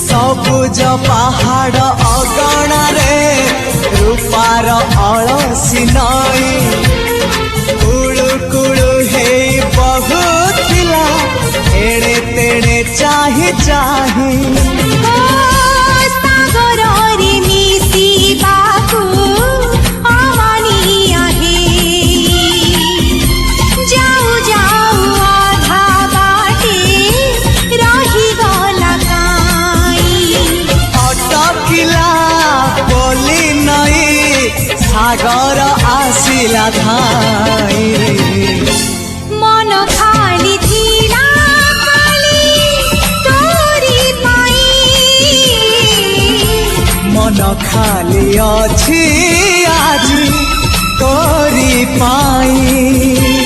सबुज पहाड़ अगणारे रूपार अलसी नई कुळु कुळु हे बहुथिला एड़े तेड़े चाही चाही सागर आसिला धाई मन खाली थिला खाली तोरी पाई मन खाली अछि आज तोरी पाई।